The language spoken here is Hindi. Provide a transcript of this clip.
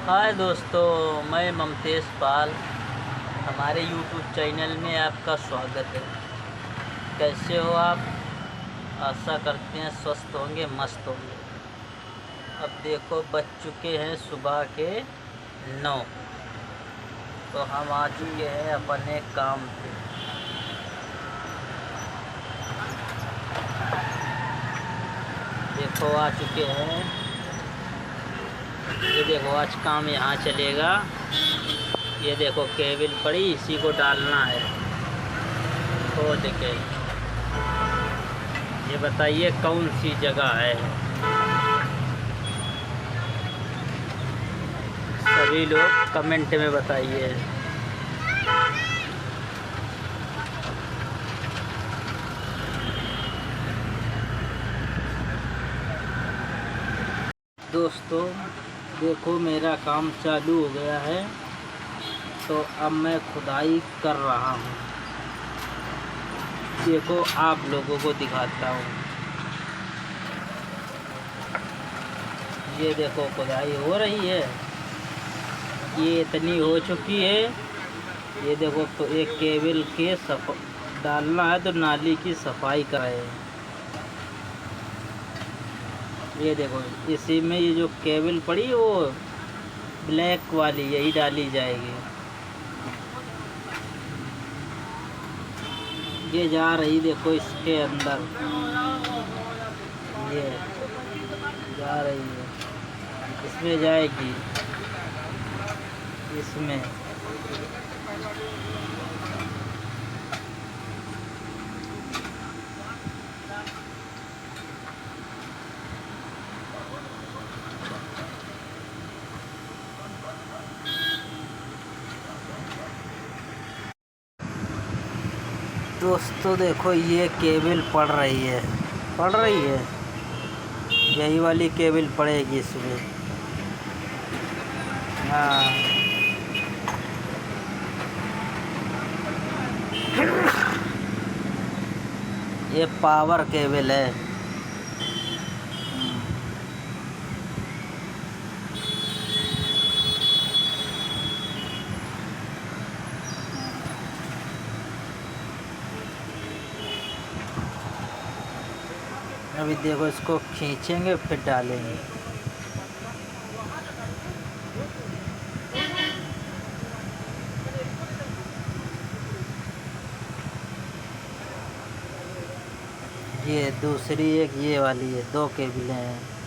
हाय दोस्तों, मैं ममतेश पाल। हमारे यूट्यूब चैनल में आपका स्वागत है। कैसे हो आप? आशा करते हैं स्वस्थ होंगे, मस्त होंगे। अब देखो, बज चुके हैं सुबह के 9। तो हम आ चुके हैं अपने काम पे। देखो आ चुके हैं। ये देखो, आज काम यहाँ चलेगा। ये देखो केबल पड़ी, इसी को डालना है। तो देखे, ये बताइए कौन सी जगह है। सभी लोग कमेंट में बताइए। दोस्तों देखो, मेरा काम चालू हो गया है। तो अब मैं खुदाई कर रहा हूँ। देखो आप लोगों को दिखाता हूँ। ये देखो खुदाई हो रही है। ये इतनी हो चुकी है। ये देखो, तो एक केबल के डालना है, तो नाली की सफाई कराए। ये देखो, इसी में ये जो केबल पड़ी है वो ब्लैक वाली, यही डाली जाएगी। ये जा रही, देखो इसके अंदर ये जा रही है। इसमें जाएगी, इसमें। दोस्तों देखो, ये केबल पड़ रही है, यही वाली केबल पड़ेगी इसमें। हाँ, ये पावर केबल है। अभी देखो, इसको खींचेंगे फिर डालेंगे। ये दूसरी, एक ये वाली है, 2 केबलें हैं।